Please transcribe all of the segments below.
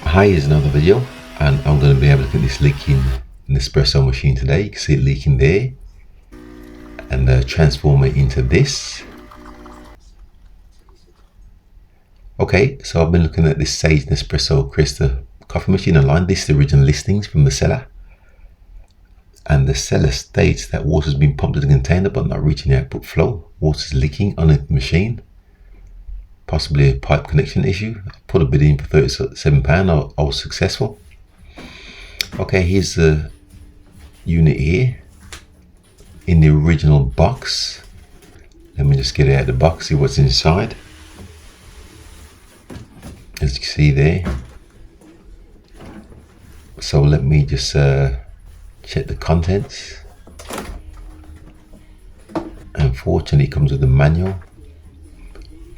Hi, here's another video, and I'm going to be able to get this leaking Nespresso machine today. You can see it leaking there, and transform it into this. Okay, so I've been looking at this Sage Nespresso Creatista coffee machine online. This is the original listings from the seller, and the seller states that water has been pumped to the container but not reaching the output flow. Water is leaking on the machine, possibly a pipe connection issue. I put a bid in for £37. I was successful. Okay, here's the unit here in the original box. Let me just get it out of the box, see what's inside. As you can see there. So let me just check the contents. Unfortunately, it comes with a manual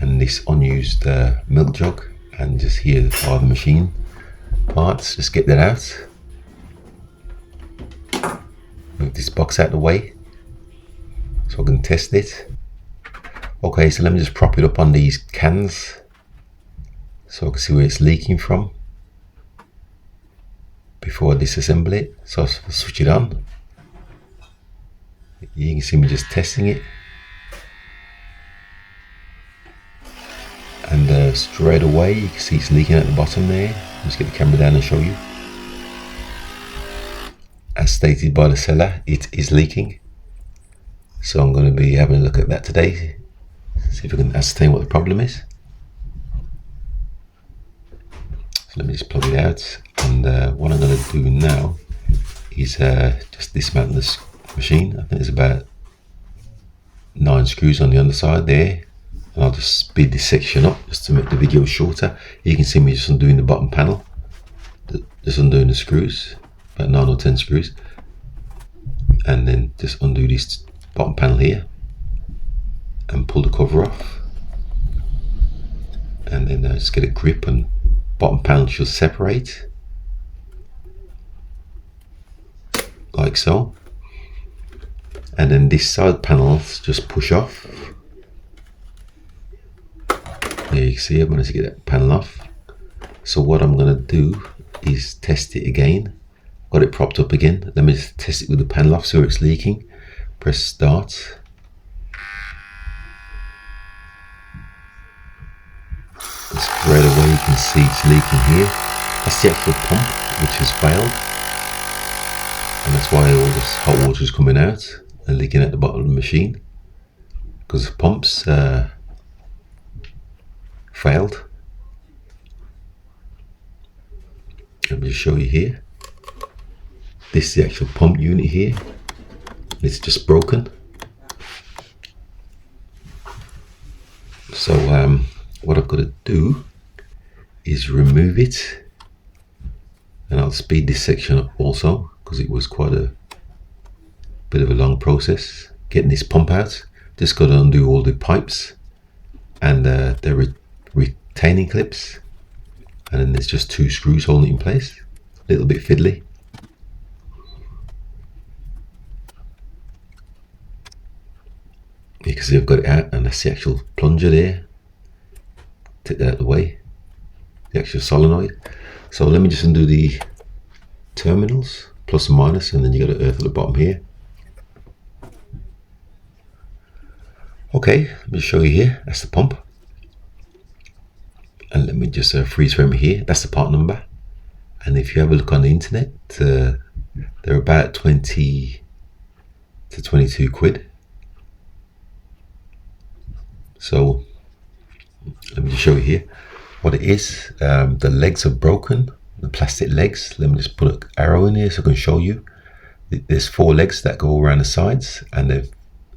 and this unused milk jug, and just here are the machine parts. Just get that out. Move this box out of the way so I can test it. Okay, so let me just prop it up on these cans so I can see where it's leaking from before I disassemble it. So I'll switch it on. You can see me just testing it, and straight away you can see it's leaking at the bottom there. Let's get the camera down and show you. As stated by the seller, it is leaking. So I'm going to be having a look at that today, see if I can ascertain what the problem is. So let me just plug it out, and what I'm going to do now is just dismantle this machine. I think there's about 9 screws on the underside there, and I'll just speed this section up just to make the video shorter. You can see me just undoing the bottom panel, just undoing the screws, about 9 or 10 screws, and then just undo this bottom panel here and pull the cover off, and then just get a grip, and bottom panel should separate like so, and then this side panels just push off. There you can see I managed to get that panel off. So what I'm going to do is test it again. Got it propped up again. Let me just test it with the panel off so it's leaking. Press start. And straight away you can see it's leaking here. That's the actual pump which has failed, and that's why all this hot water is coming out and leaking at the bottom of the machine, because the pumps failed. Let me just show you here. This is the actual pump unit here. It's just broken. So what I've got to do is remove it, and I'll speed this section up also because it was quite a bit of a long process getting this pump out. Just got to undo all the pipes and the retaining clips, and then there's just 2 screws holding it in place. A little bit fiddly. You can see I've got it out, and that's the actual plunger there. Take that out of the way, the actual solenoid. So let me just undo the terminals, plus and minus, and then you got an earth at the bottom here. Okay, let me show you here. That's the pump, and let me just freeze frame it here. That's the part number, and if you have a look on the internet, they're about 20 to 22 quid. So let me just show you here what it is. The legs are broken, the plastic legs. Let me just put an arrow in here so I can show you. There's 4 legs that go around the sides, and they've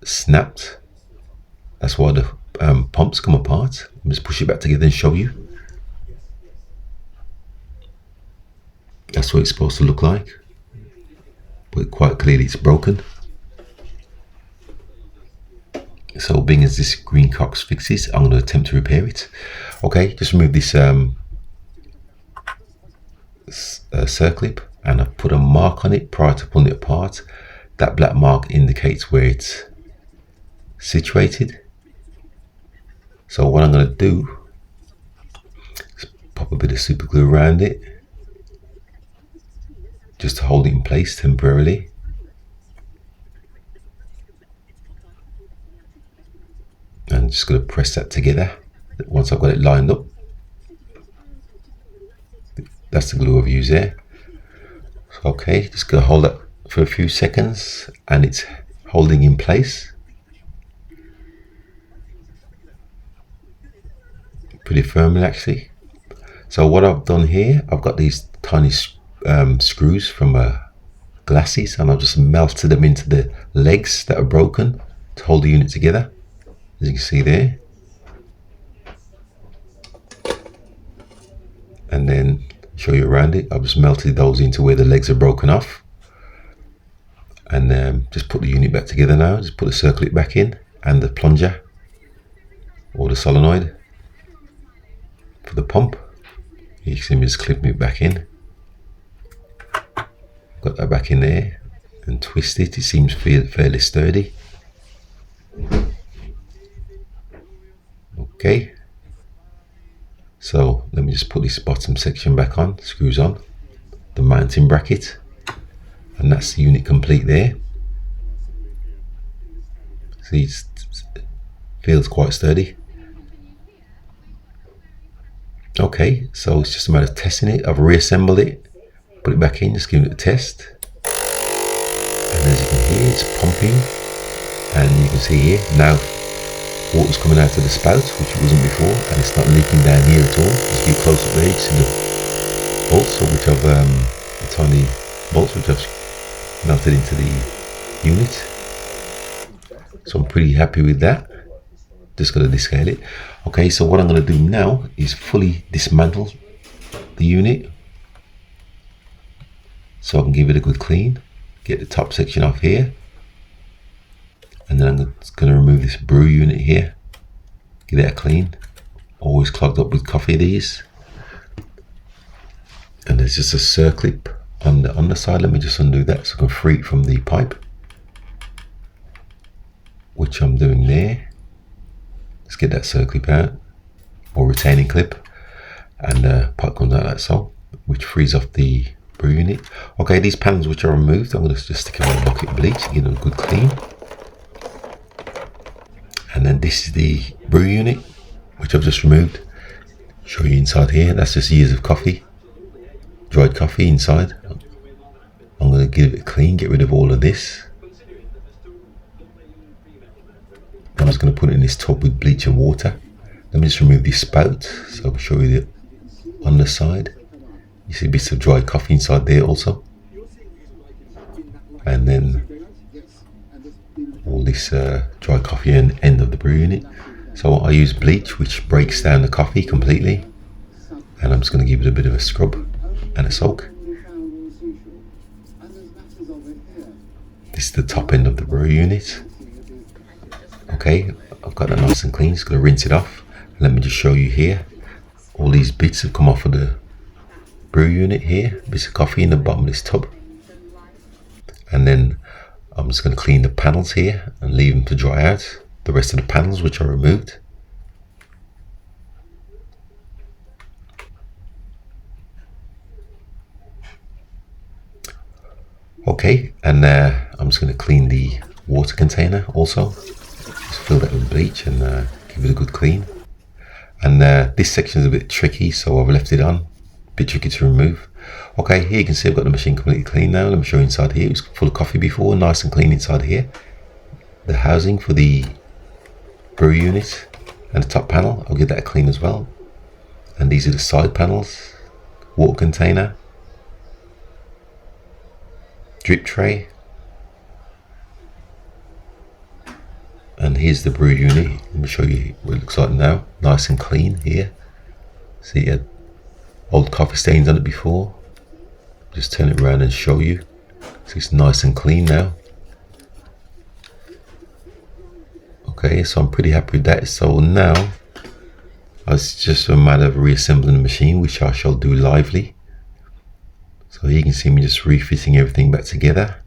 snapped. That's why the pumps come apart. Let me just push it back together and show you. That's what it's supposed to look like, but quite clearly it's broken. So being as this Green-Crocs-Fixes, I'm going to attempt to repair it. Okay, just remove this circlip, and I've put a mark on it prior to pulling it apart. That black mark indicates where it's situated. So what I'm going to do is pop a bit of super glue around it just to hold it in place temporarily. And just going to press that together once I've got it lined up. That's the glue I've used there. So, okay, just going to hold that for a few seconds and it's holding in place. Pretty firmly actually. So what I've done here, I've got these tiny screws from glasses, and I've just melted them into the legs that are broken to hold the unit together, as you can see there. And then show you around it, I've just melted those into where the legs are broken off, and just put the unit back together now. Just put the circlip back in and the plunger or the solenoid for the pump. You can see me just clipping it back in. Got that back in there and twist it. It seems fairly sturdy. Okay, so let me just put this bottom section back on, screws on, the mounting bracket, and that's the unit complete there. See, it feels quite sturdy. Okay, so it's just a matter of testing it. I've reassembled it, put it back in, just give it a test. And as you can hear, it's pumping. And you can see here, now water's coming out of the spout, which it wasn't before, and it's not leaking down here at all. Just get close up there, you can see the bolts, which I've, the tiny bolts which I've melted into the unit. So I'm pretty happy with that. Just got to descale it. Okay, so what I'm going to do now is fully dismantle the unit so I can give it a good clean. Get the top section off here, and then I'm going to remove this brew unit here. Give that a clean. Always clogged up with coffee, these. And there's just a circlip on the underside. Let me just undo that so I can free it from the pipe, which I'm doing there. Let's get that circlip out, or retaining clip, and the pipe comes out like so, which frees off the brew unit. Okay, these panels which are removed, I'm going to just stick them in a bucket of bleach to give them a good clean. And then this is the brew unit, which I've just removed. Show you inside here. That's just years of coffee, dried coffee inside. I'm going to give it a clean, get rid of all of this. I'm just going to put it in this tub with bleach and water. Let me just remove this spout so I can show you the underside. You see bits of dry coffee inside there also. And then all this dry coffee and end of the brew unit. So I use bleach, which breaks down the coffee completely. And I'm just going to give it a bit of a scrub and a soak. This is the top end of the brew unit. Okay, I've got that nice and clean. Just going to rinse it off. Let me just show you here. All these bits have come off of the brew unit here. Bits of coffee in the bottom of this tub. And then I'm just going to clean the panels here and leave them to dry out. The rest of the panels which are removed. Okay, and I'm just going to clean the water container also. Just fill that with bleach and give it a good clean. And this section is a bit tricky, so I've left it on. A bit tricky to remove. Okay, here you can see I've got the machine completely clean now. Let me show you inside here. It was full of coffee before, nice and clean inside here. The housing for the brew unit and the top panel, I'll give that a clean as well. And these are the side panels, water container, drip tray, and here's the brew unit. Let me show you what it looks like now. Nice and clean here. See, it had old coffee stains on it before. Just turn it around and show you. So it's nice and clean now. Okay, so I'm pretty happy with that. So now it's just a matter of reassembling the machine, which I shall do lively. So you can see me just refitting everything back together.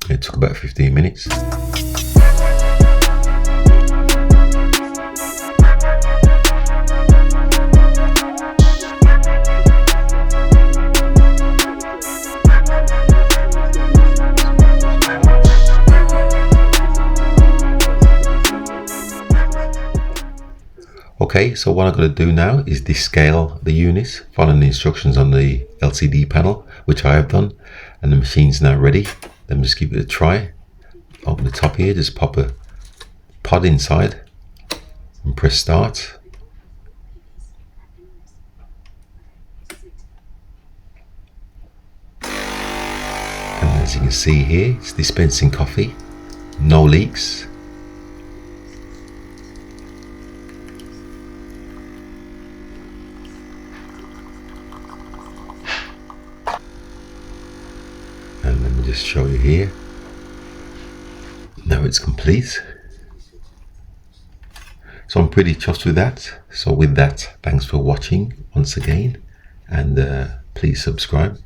It took about 15 minutes. Okay, so what I'm going to do now is descale the unit, following the instructions on the LCD panel, which I have done, and the machine's now ready. Let me just give it a try. Open the top here, just pop a pod inside and press start. And as you can see here, it's dispensing coffee, no leaks. And let me just show you here. Now it's complete. So I'm pretty chuffed with that. So with that, thanks for watching once again, and please subscribe.